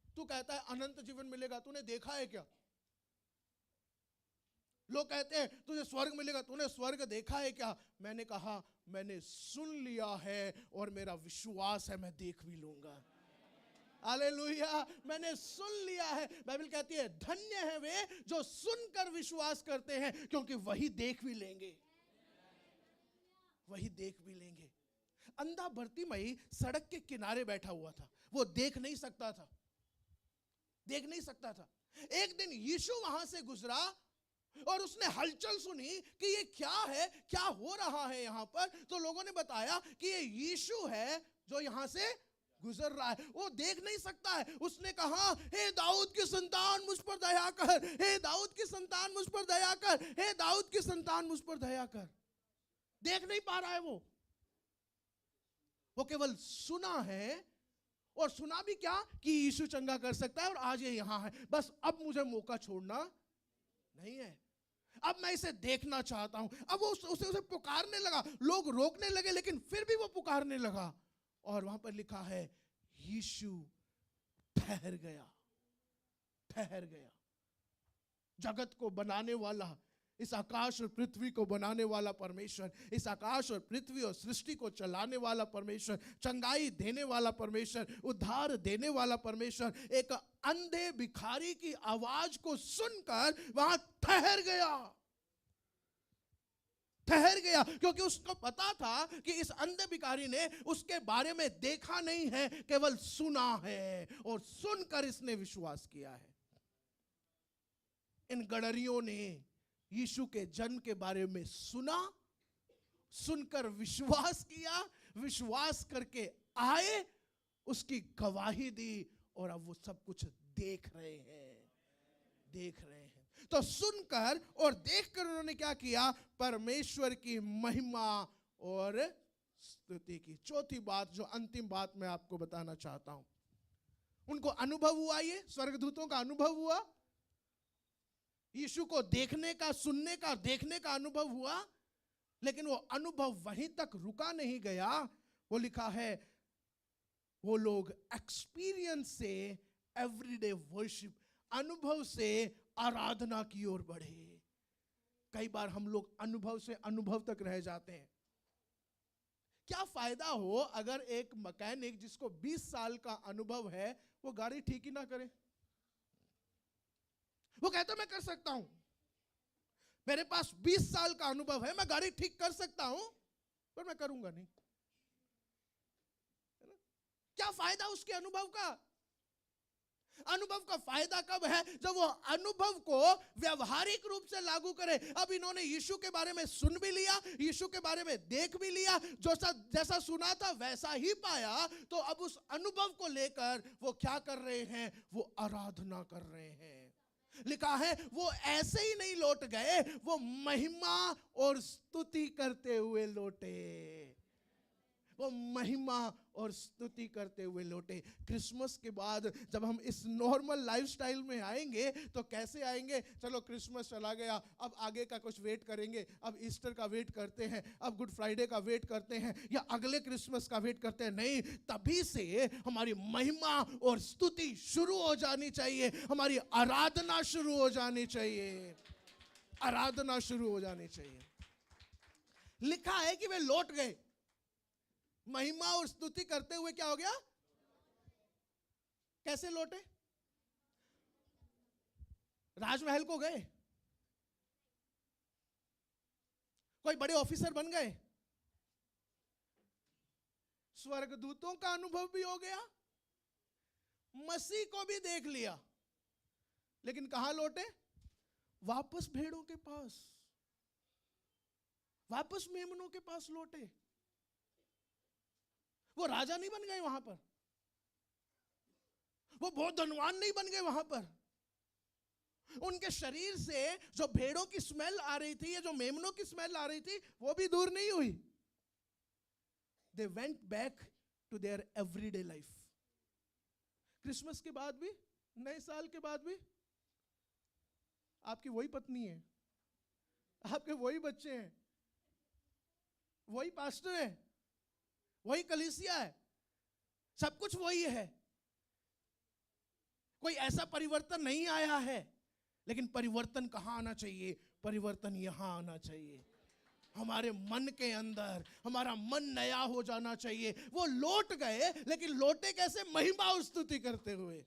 तू कहता है अनंत जीवन मिलेगा, तूने देखा है क्या? लोग कहते हैं तुझे स्वर्ग मिलेगा, तूने स्वर्ग देखा है क्या? मैंने कहा मैंने सुन लिया है और मेरा विश्वास है मैं देख भी लूंगा। हालेलुया, मैंने सुन लिया है। बाइबल कहती है धन्य है वे जो सुनकर विश्वास करते हैं, क्योंकि वही देख भी लेंगे, वही देख भी लेंगे। अंधा बर्तिमई सड़क के किनारे बैठा हुआ था, वो देख नहीं सकता था, देख नहीं सकता था। एक दिन यीशु वहां से गुजरा और उसने हलचल सुनी कि ये क्या है, क्या हो रहा है यहाँ पर। तो लोगों ने बताया कि ये यीशु है जो यहाँ से गुजर रहा है, वो देख नहीं सकता है। उसने कहा हे दाऊद की संतान मुझ पर दया कर, हे दाऊद की संतान मुझ पर दया कर, हे दाऊद की संतान मुझ पर दया कर। देख नहीं पा रहा है वो केवल सुना है। और सुना भी क्या कि यीशु चंगा कर सकता है और आज ये यहां है, बस अब मुझे मौका छोड़ना नहीं है, अब मैं इसे देखना चाहता हूं। अब वो उसे पुकारने लगा, लोग रोकने लगे लेकिन फिर भी वो पुकारने लगा। और वहां पर लिखा है यीशु ठहर गया, ठहर गया। जगत को बनाने वाला, इस आकाश और पृथ्वी को बनाने वाला परमेश्वर, इस आकाश और पृथ्वी और सृष्टि को चलाने वाला परमेश्वर, चंगाई देने वाला परमेश्वर, उद्धार देने वाला परमेश्वर, एक अंधे भिखारी की आवाज को सुनकर वहां ठहर गया, ठहर गया। क्योंकि उसको पता था कि इस अंधे भिखारी ने उसके बारे में देखा नहीं है, केवल सुना है, और सुनकर इसने विश्वास किया है। इन गडरियों ने यीशु के जन्म के बारे में सुना, सुनकर विश्वास किया, विश्वास करके आए, उसकी गवाही दी, और अब वो सब कुछ देख रहे हैं, देख रहे हैं। तो सुनकर और देखकर उन्होंने क्या किया? परमेश्वर की महिमा और स्तुति की। चौथी बात, जो अंतिम बात मैं आपको बताना चाहता हूं, उनको अनुभव हुआ, ये स्वर्गदूतों का अनुभव हुआ, यीशु को देखने का, सुनने का, देखने का अनुभव हुआ। लेकिन वो अनुभव वहीं तक रुका नहीं गया। वो लिखा है वो लोग एक्सपीरियंस से एवरीडे वर्शिप, अनुभव से आराधना की ओर बढ़े। कई बार हम लोग अनुभव से अनुभव तक रह जाते हैं। क्या फायदा हो अगर एक मैकेनिक जिसको 20 साल का अनुभव है वो गाड़ी ठीक ही ना करे? वो कहता मैं कर सकता हूं, मेरे पास 20 साल का अनुभव है, मैं गाड़ी ठीक कर सकता हूं, पर मैं करूंगा नहीं। क्या फायदा उसके अनुभव का? अनुभव का फायदा कब है? जब वो अनुभव को व्यवहारिक रूप से लागू करे। अब इन्होंने यीशु के बारे में सुन भी लिया, यीशु के बारे में देख भी लिया, जैसा सुना था वैसा ही पाया। तो अब उस अनुभव को लेकर वो क्या कर रहे हैं? वो आराधना कर रहे हैं। लिखा है वो ऐसे ही नहीं लौट गए, वो महिमा और स्तुति करते हुए लौटे, वो महिमा और स्तुति करते हुए लौटे। क्रिसमस के बाद जब हम इस नॉर्मल लाइफस्टाइल में आएंगे तो कैसे आएंगे? चलो क्रिसमस चला गया, अब आगे का कुछ वेट करेंगे, अब ईस्टर का वेट करते हैं, अब गुड फ्राइडे का वेट करते हैं, या अगले क्रिसमस का वेट करते हैं। नहीं, तभी से हमारी महिमा और स्तुति शुरू हो जानी चाहिए, हमारी आराधना शुरू हो जानी चाहिए, आराधना शुरू हो जानी चाहिए। लिखा है कि वे लौट गए, महिमा और स्तुति करते हुए क्या हो गया? कैसे लौटे? राजमहल को गए, कोई बड़े ऑफिसर बन गए, स्वर्गदूतों का अनुभव भी हो गया, मसीह को भी देख लिया, लेकिन कहां लौटे? वापस भेड़ों के पास, वापस मेमनों के पास लौटे। वो राजा नहीं बन गए वहां पर, वो बहुत धनवान नहीं बन गए वहां पर। उनके शरीर से जो भेड़ों की स्मेल आ रही थी, या जो मेमनों की स्मेल आ रही थी, वो भी दूर नहीं हुई। They went back to their everyday life. Christmas के बाद भी, नए साल के बाद भी आपकी वही पत्नी है, आपके वही बच्चे हैं, वही पास्टर है, वही कलीसिया है, सब कुछ वही है। कोई ऐसा परिवर्तन नहीं आया है, लेकिन परिवर्तन कहां आना चाहिए? परिवर्तन यहां आना चाहिए, हमारे मन के अंदर। हमारा मन नया हो जाना चाहिए। वो लौट गए, लेकिन लौटे कैसे? महिमा और स्तुति करते हुए।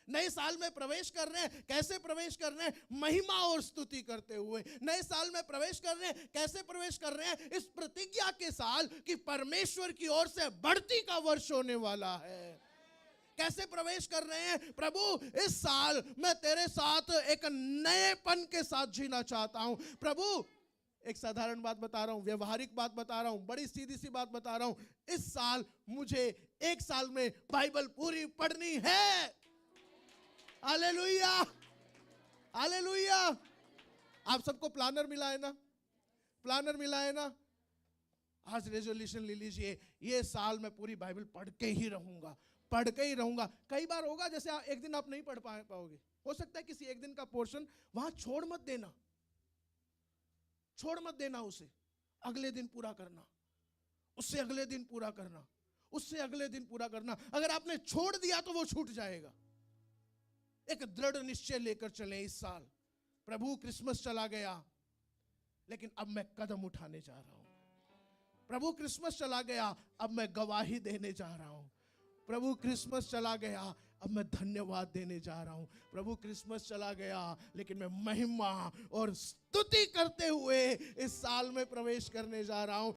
नए साल में प्रवेश कर रहे हैं, कैसे प्रवेश कर रहे हैं? महिमा और स्तुति करते हुए। नए साल में प्रवेश कर रहे हैं, कैसे प्रवेश कर रहे हैं? इस प्रतिज्ञा के साल कि परमेश्वर की ओर से बढ़ती का वर्ष होने वाला है। कैसे प्रवेश कर रहे हैं? प्रभु, इस साल मैं तेरे साथ एक नएपन के साथ जीना चाहता हूं। प्रभु, एक साधारण बात बता रहा हूं, व्यवहारिक बात बता रहा हूं, बड़ी सीधी सी बात बता रहा हूं। इस साल मुझे एक साल में बाइबल पूरी पढ़नी है। Hallelujah, hallelujah. आप सबको प्लानर मिला है ना? प्लानर मिला है ना? आज रेजोल्यूशन ले लीजिए, ये साल मैं पूरी बाइबल पढ़ के ही रहूंगा, पढ़ के ही रहूंगा। कई बार होगा जैसे एक दिन आप नहीं पढ़ पाओगे, हो सकता है किसी एक दिन का पोर्शन वहां छोड़ मत देना, छोड़ मत देना, उसे अगले दिन पूरा करना, उससे अगले दिन पूरा करना, उससे अगले दिन पूरा करना। अगर आपने छोड़ दिया तो वो छूट जाएगा। एक दृढ़ निश्चय लेकर चले इस साल। प्रभु, क्रिसमस चला गया, लेकिन अब मैं कदम उठाने जा रहा हूं। प्रभु, क्रिसमस चला गया, अब मैं गवाही देने जा रहा हूं। प्रभु, क्रिसमस चला गया, अब मैं धन्यवाद देने जा रहा हूं। प्रभु, क्रिसमस चला गया, लेकिन मैं महिमा और स्तुति करते हुए इस साल में प्रवेश करने जा रहा हूं।